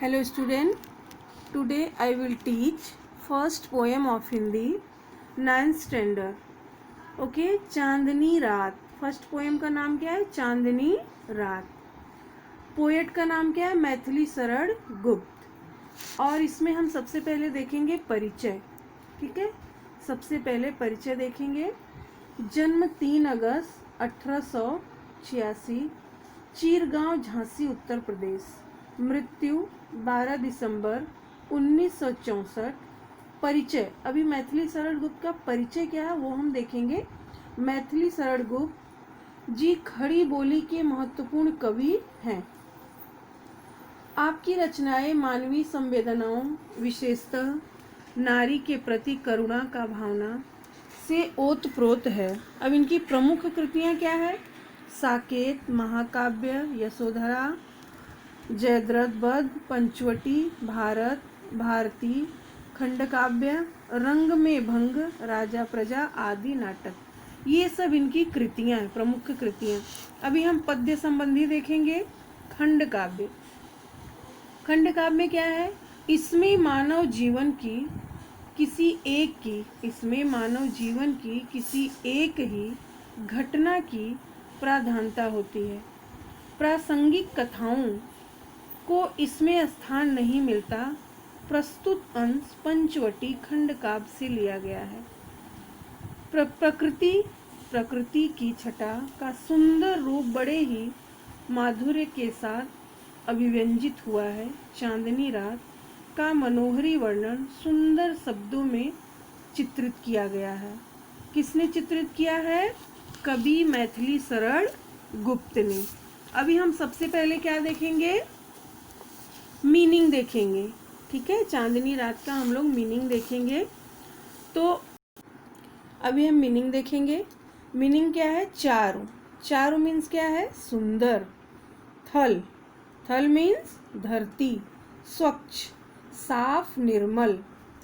Hello student, today I will teach first poem of Hindi 9th standard. Okay, चांदनी रात. First poem का नाम क्या है? चांदनी रात. पोएट का नाम क्या है? मैथिली शरण गुप्त. और इसमें हम सबसे पहले देखेंगे परिचय. ठीक है, सबसे पहले परिचय देखेंगे. जन्म 3 अगस्त 1886, चीरगांव, झांसी, उत्तर प्रदेश. मृत्यु 12 दिसंबर 1964. परिचय, अभी मैथिली शरण गुप्त का परिचय क्या है वो हम देखेंगे. मैथिली शरण गुप्त जी खड़ी बोली के महत्वपूर्ण कवि हैं. आपकी रचनाएं मानवीय संवेदनाओं, विशेषतः नारी के प्रति करुणा का भावना से ओतप्रोत है. अब इनकी प्रमुख कृतियां क्या है? साकेत, महाकाव्य, यशोधरा, जयद्रथ वध, पंचवटी, भारत, भारती, खंडकाव्य, रंग में भंग, राजा प्रजा आदि नाटक. ये सब इनकी कृतियां हैं, प्रमुख कृतियां. अभी हम पद्य संबंधी देखेंगे. खंडकाव्य. खंडकाव्य में क्या है? इसमें मानव जीवन की किसी एक ही घटना की प्राधान्यता होती है. प्रासंगिक कथाओं को इसमें स्थान नहीं मिलता. प्रस्तुत अंश पंचवटी खंडकाव्य से लिया गया है. प्रकृति की छटा का सुंदर रूप बड़े ही माधुर्य के साथ अभिव्यंजित हुआ है. चांदनी रात का मनोहरी वर्णन सुंदर शब्दों में चित्रित किया गया है. किसने चित्रित किया है? कवि मैथिली शरण गुप्त ने. अभी हम सबसे पहले क्या देखेंगे? मीनिंग देखेंगे. ठीक है, चांदनी रात का हम लोग मीनिंग देखेंगे. तो अभी हम मीनिंग देखेंगे. मीनिंग क्या है? चारों मीन्स क्या है? सुंदर. थल मीन्स धरती, स्वच्छ, साफ, निर्मल.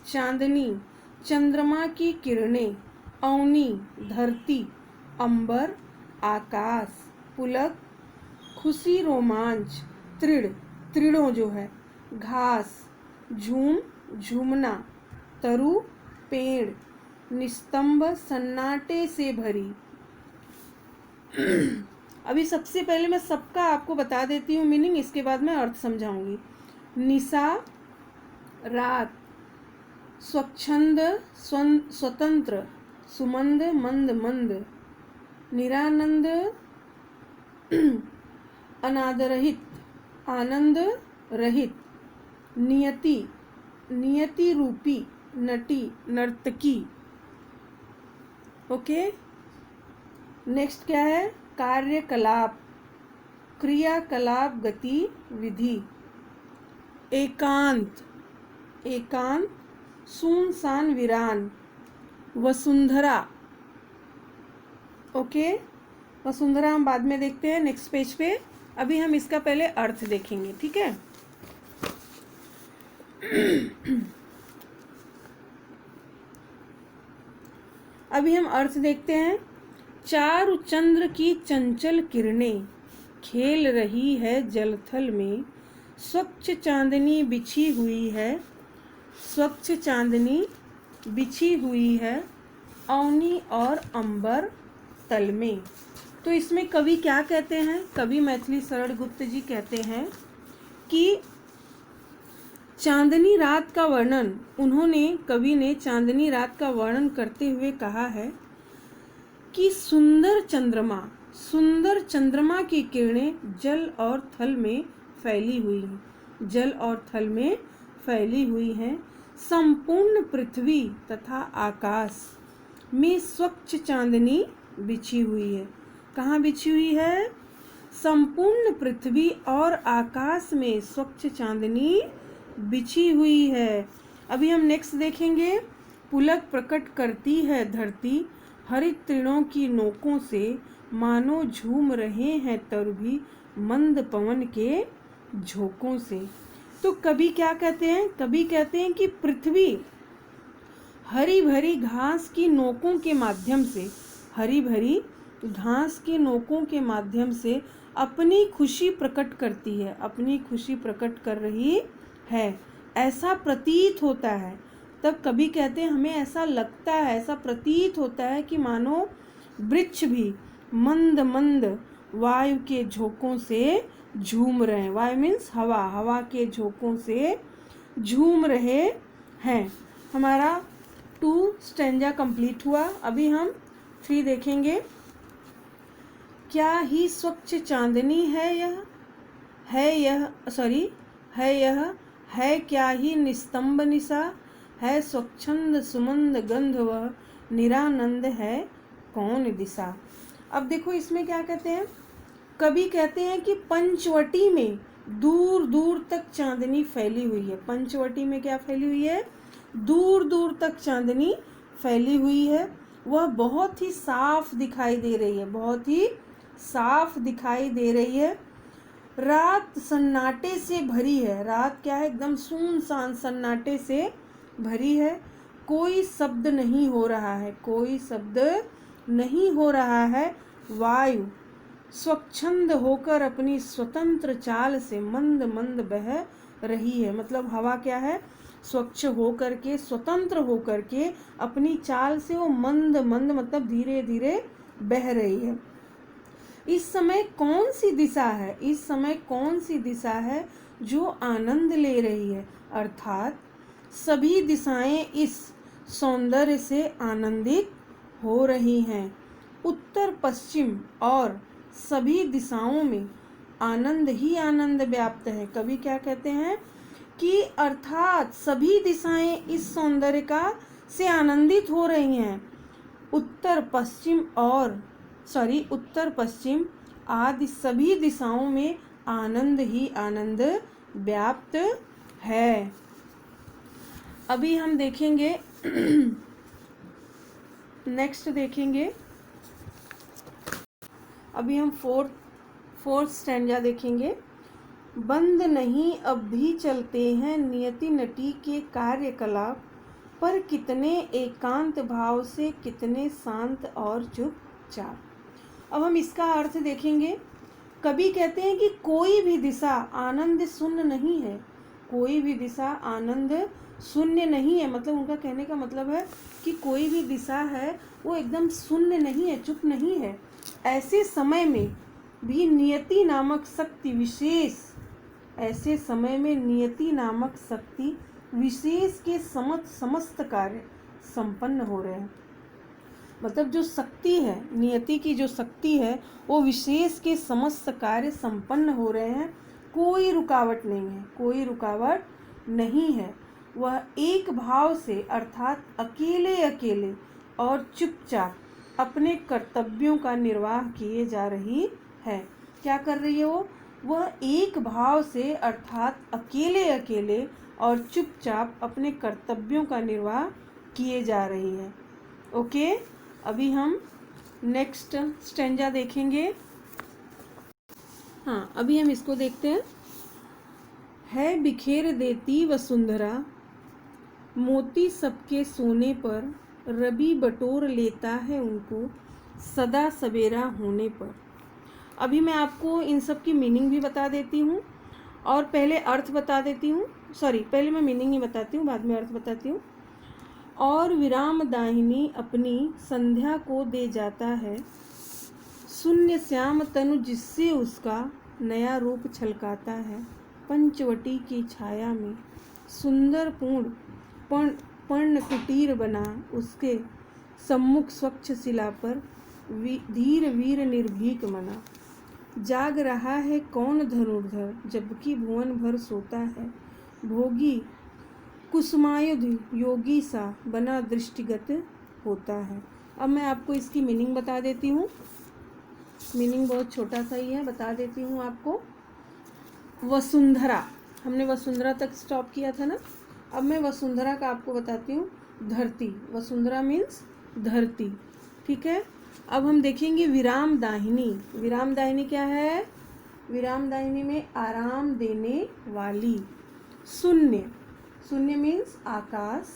चांदनी, चंद्रमा की किरणें. अवनी, धरती, अंबर, आकाश. पुलक, खुशी, रोमांच. तृणों जो है, घास. झूम, झूमना. तरु, पेड़. निस्तंभ, सन्नाटे से भरी. अभी सबसे पहले मैं सबका आपको बता देती हूँ मीनिंग, इसके बाद मैं अर्थ समझाऊंगी. निशा, रात. स्वच्छंद, स्वतंत्र. सुमंद, मंद. निरानंद, अनादरहित, आनंद रहित. नियति रूपी, नटी, नर्तकी. ओके, नेक्स्ट क्या है? कार्यकलाप, क्रियाकलाप, गतिविधि. एकांत, सुनसान, वीरान. वसुंधरा. ओके, वसुंधरा हम बाद में देखते हैं नेक्स्ट पेज पे. अभी हम इसका पहले अर्थ देखेंगे. ठीक है, अभी हम अर्थ देखते हैं. चारु चंद्र की चंचल किरणें खेल रही है जलथल में. स्वच्छ चांदनी बिछी हुई है अवनी और अंबर तल में. तो इसमें कवि क्या कहते हैं? कवि मैथिली शरण गुप्त जी कहते हैं कि चांदनी रात का वर्णन, कवि ने चांदनी रात का वर्णन करते हुए कहा है कि सुंदर चंद्रमा की किरणें जल और थल में फैली हुई हैं. संपूर्ण पृथ्वी तथा आकाश में स्वच्छ चांदनी बिछी हुई है. कहाँ बिछी हुई है? संपूर्ण पृथ्वी और आकाश में स्वच्छ चांदनी बिछी हुई है. अभी हम नेक्स्ट देखेंगे. पुलक प्रकट करती है धरती हरित तृणों की नोकों से. मानो झूम रहे हैं तरु भी मंद पवन के झोंकों से. तो कवि क्या कहते हैं? कवि कहते हैं कि पृथ्वी हरी भरी घास की नोकों के माध्यम से अपनी खुशी प्रकट कर रही है, ऐसा प्रतीत होता है। तब कभी कहते हैं हमें ऐसा लगता है, ऐसा प्रतीत होता है कि मानो वृक्ष भी मंद मंद वायु के झोंकों से झूम रहे हैं। वायु मीन्स हवा, हवा के झोंकों से झूम रहे हैं। हमारा 2 स्टैंजा कंप्लीट हुआ। अभी हम 3 देखेंगे। क्या ही स्वच्छ चांदनी है यह, है क्या ही निस्तंभ निशा, है स्वच्छंद सुमंद गंध वह, निरानंद है कौन दिशा। अब देखो इसमें क्या कहते हैं, कभी कहते हैं कि पंचवटी में दूर दूर तक चांदनी फैली हुई है। पंचवटी में क्या फैली हुई है, दूर दूर तक चांदनी फैली हुई है। वह बहुत ही साफ दिखाई दे रही है, बहुत ही साफ दिखाई दे रही है। रात सन्नाटे से भरी है, रात क्या है, एकदम सुनसान सन्नाटे से भरी है। कोई शब्द नहीं हो रहा है, कोई शब्द नहीं हो रहा है। वायु स्वच्छंद होकर अपनी स्वतंत्र चाल से मंद मंद बह रही है। मतलब हवा क्या है, स्वच्छ होकर के, स्वतंत्र होकर के अपनी चाल से वो मंद मंद मतलब धीरे धीरे बह रही है। इस समय कौन सी दिशा है, इस समय कौन सी दिशा है जो आनंद ले रही है, अर्थात सभी दिशाएं इस सौंदर्य से आनंदित हो रही हैं। उत्तर पश्चिम और सभी दिशाओं में आनंद ही आनंद व्याप्त है। कभी क्या कहते हैं कि अर्थात सभी दिशाएं इस सौंदर्य का से आनंदित हो रही हैं। उत्तर पश्चिम आदि सभी दिशाओं में आनंद ही आनंद व्याप्त है। अभी हम देखेंगे नेक्स्ट देखेंगे। अभी हम फोर्थ स्टैंजा देखेंगे। बंद नहीं अब भी चलते हैं नियति नटी के कार्यकलाप, पर कितने एकांत भाव से, कितने शांत और चुपचाप। अब हम इसका अर्थ देखेंगे। कभी कहते हैं कि कोई भी दिशा आनंद शून्य नहीं है, कोई भी दिशा आनंद शून्य नहीं है। मतलब उनका कहने का मतलब है कि कोई भी दिशा है वो एकदम शून्य नहीं है, चुप नहीं है। ऐसे समय में भी नियति नामक शक्ति विशेष, ऐसे समय में नियति नामक शक्ति विशेष के समस्त कार्य संपन्न हो रहे हैं। मतलब जो शक्ति है, नियति की जो शक्ति है, वो विशेष के समस्त कार्य संपन्न हो रहे हैं। कोई रुकावट नहीं है, कोई रुकावट नहीं है। वह एक भाव से अर्थात अकेले अकेले और चुपचाप अपने कर्तव्यों का निर्वाह किए जा रही है। क्या कर रही है वो? वह एक भाव से अर्थात अकेले अकेले और चुपचाप अपने कर्तव्यों का निर्वाह किए जा रही है। ओके, अभी हम नेक्स्ट स्टैंजा देखेंगे। हाँ, अभी हम इसको देखते हैं। है बिखेर देती वसुंधरा, मोती सबके सोने पर, रवि बटोर लेता है उनको सदा सवेरा होने पर। अभी मैं आपको इन सब की मीनिंग भी बता देती हूँ और पहले अर्थ बता देती हूँ। पहले मैं मीनिंग ही बताती हूँ, बाद में अर्थ बताती हूँ। और विराम दाहिनी अपनी संध्या को दे जाता है, शून्य श्याम तनु जिससे उसका नया रूप छलकाता है। पंचवटी की छाया में सुंदर पर्ण कुटीर बना, उसके सम्मुख स्वच्छ शिला पर धीर वीर निर्भीक मना। जाग रहा है कौन धनुर्धर, जबकि भुवन भर सोता है। भोगी कुसुमायुध योगी सा बना दृष्टिगत होता है। अब मैं आपको इसकी मीनिंग बता देती हूँ। मीनिंग बहुत छोटा सा ही है, बता देती हूँ आपको। वसुंधरा, हमने वसुंधरा तक स्टॉप किया था ना। अब मैं वसुंधरा का आपको बताती हूँ। धरती, वसुंधरा मीन्स धरती, ठीक है। अब हम देखेंगे विराम दाहिनी। विराम दाहिनी क्या है? विराम दाहिनी में आराम देने वाली। शून्य, शून्य मीन्स आकाश।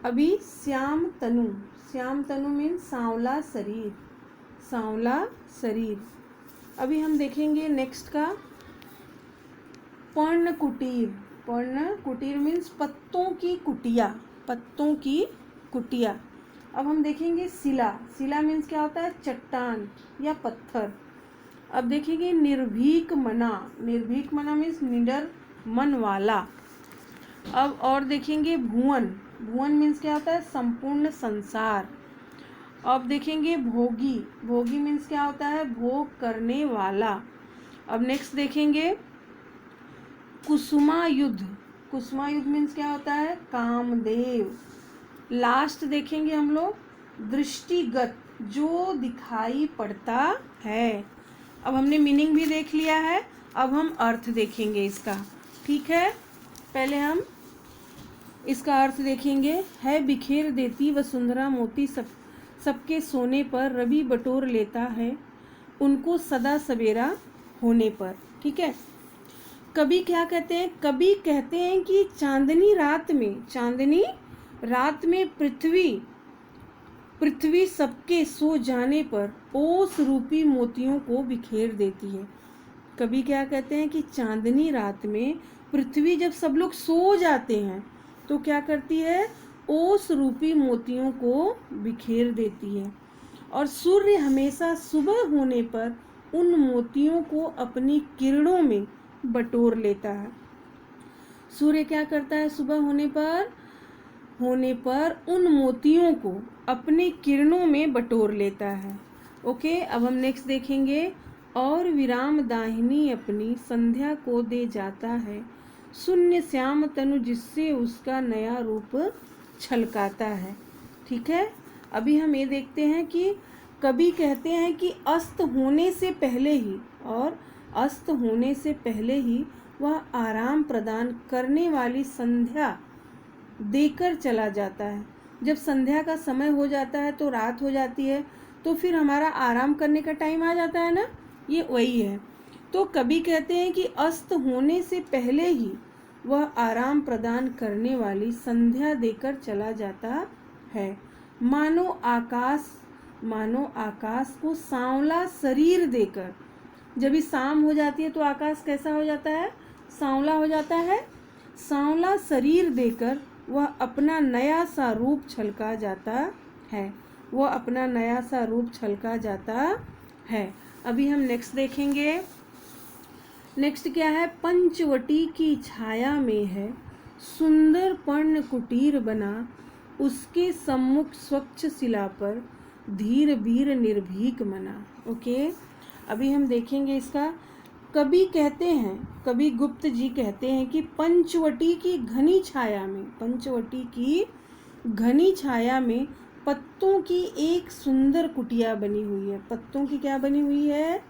अभी श्याम तनु, श्याम तनु मीन्स सांवला शरीर, सांवला शरीर। अभी हम देखेंगे नेक्स्ट का पर्ण कुटीर। पर्ण कुटीर मीन्स पत्तों की कुटिया, पत्तों की कुटिया। अब हम देखेंगे शिला, शिला मीन्स क्या होता है, चट्टान या पत्थर। अब देखेंगे निर्भीक मना, निर्भीक मना मीन्स निडर मन वाला। अब और देखेंगे भुवन, भुवन मीन्स क्या होता है, संपूर्ण संसार। अब देखेंगे भोगी, भोगी मीन्स क्या होता है, भोग करने वाला। अब नेक्स्ट देखेंगे कुसुमायुध, कुसुमायुध मीन्स क्या होता है, कामदेव। लास्ट देखेंगे हम लोग दृष्टिगत, जो दिखाई पड़ता है। अब हमने मीनिंग भी देख लिया है, अब हम अर्थ देखेंगे इसका, ठीक है। पहले हम इसका अर्थ देखेंगे। है बिखेर देती वसुंधरा मोती सबके सोने पर, रवि बटोर लेता है उनको सदा सवेरा होने पर, ठीक है। कभी क्या कहते हैं, कभी कहते हैं कि चांदनी रात में, चांदनी रात में पृथ्वी सबके सो जाने पर ओस रूपी मोतियों को बिखेर देती है। कभी क्या कहते हैं कि चांदनी रात में पृथ्वी जब सब लोग सो जाते हैं तो क्या करती है, ओस रूपी मोतियों को बिखेर देती है। और सूर्य हमेशा सुबह होने पर उन मोतियों को अपनी किरणों में बटोर लेता है। सूर्य क्या करता है, सुबह होने पर उन मोतियों को अपने किरणों में बटोर लेता है। ओके, अब हम नेक्स्ट देखेंगे। और विराम दाहिनी अपनी संध्या को दे जाता है, शून्य श्याम तनु जिससे उसका नया रूप छलकाता है, ठीक है। अभी हम ये देखते हैं कि कभी कहते हैं कि अस्त होने से पहले ही, और अस्त होने से पहले ही वह आराम प्रदान करने वाली संध्या देकर चला जाता है। जब संध्या का समय हो जाता है तो रात हो जाती है, तो फिर हमारा आराम करने का टाइम आ जाता है ना, ये वही है। तो कभी कहते हैं कि अस्त होने से पहले ही वह आराम प्रदान करने वाली संध्या देकर चला जाता है। मानो आकाश को सांवला शरीर देकर, जब भी शाम हो जाती है तो आकाश कैसा हो जाता है, सांवला हो जाता है। सांवला शरीर देकर वह अपना नया सा रूप छलका जाता है, वह अपना नया सा रूप छलका जाता है। अभी हम नेक्स्ट देखेंगे। नेक्स्ट क्या है, पंचवटी की छाया में है सुंदर पर्ण कुटीर बना, उसके सम्मुख स्वच्छ शिला पर धीर वीर निर्भीक मना। ओके, अभी हम देखेंगे इसका। कभी कहते हैं, कभी गुप्त जी कहते हैं कि पंचवटी की घनी छाया में, पंचवटी की घनी छाया में पत्तों की एक सुंदर कुटिया बनी हुई है। पत्तों की क्या बनी हुई है,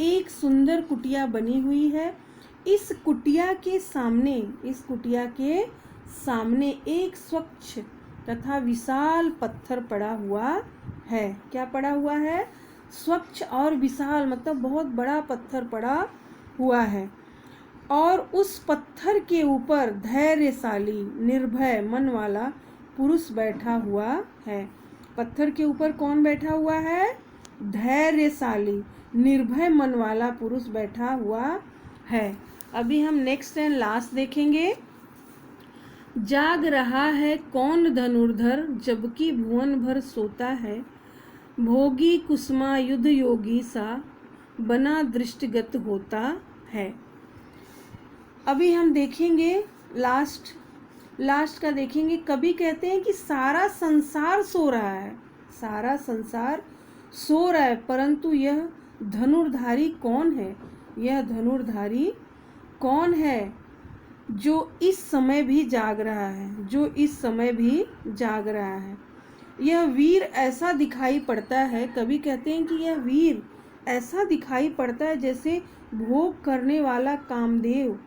एक सुंदर कुटिया बनी हुई है। इस कुटिया के सामने एक स्वच्छ तथा विशाल पत्थर पड़ा हुआ है। क्या पड़ा हुआ है, स्वच्छ और विशाल, मतलब बहुत बड़ा पत्थर पड़ा हुआ है। और उस पत्थर के ऊपर धैर्यशाली निर्भय मन वाला पुरुष बैठा हुआ है। पत्थर के ऊपर कौन बैठा हुआ है, धैर्यशाली निर्भय मन वाला पुरुष बैठा हुआ है। अभी हम नेक्स्ट एंड लास्ट देखेंगे। जाग रहा है कौन धनुर्धर, जबकि भुवन भर सोता है, भोगी कुसुमायुध योगी सा बना दृष्टिगत होता है। अभी हम देखेंगे लास्ट का देखेंगे। कभी कहते हैं कि सारा संसार सो रहा है, सारा संसार सो रहा है, परंतु यह धनुर्धारी कौन है, यह धनुर्धारी कौन है जो इस समय भी जाग रहा है, जो इस समय भी जाग रहा है। यह वीर ऐसा दिखाई पड़ता है, कभी कहते हैं कि यह वीर ऐसा दिखाई पड़ता है जैसे भोग करने वाला कामदेव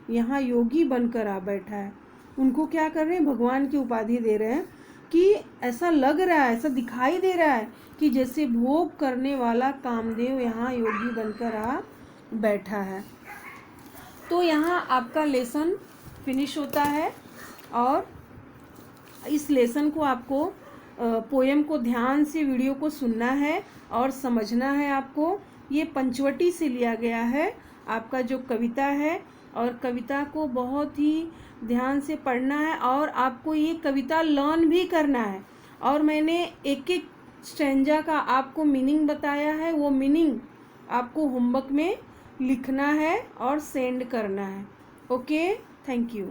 यहाँ योगी बनकर आ बैठा है। उनको क्या कर रहे हैं, भगवान की उपाधि दे रहे हैं कि ऐसा लग रहा है, ऐसा दिखाई दे रहा है कि जैसे भोग करने वाला कामदेव यहाँ योगी बनकर आ बैठा है। तो यहाँ आपका लेसन फिनिश होता है, और इस लेसन को आपको पोएम को ध्यान से वीडियो को सुनना है और समझना है आपको। ये पंचवटी से लिया गया है। आपका जो कविता है और कविता को बहुत ही ध्यान से पढ़ना है और आपको ये कविता लर्न भी करना है। और मैंने एक एक स्टैंजा का आपको मीनिंग बताया है, वो मीनिंग आपको होमवर्क में लिखना है और सेंड करना है। Okay, thank you.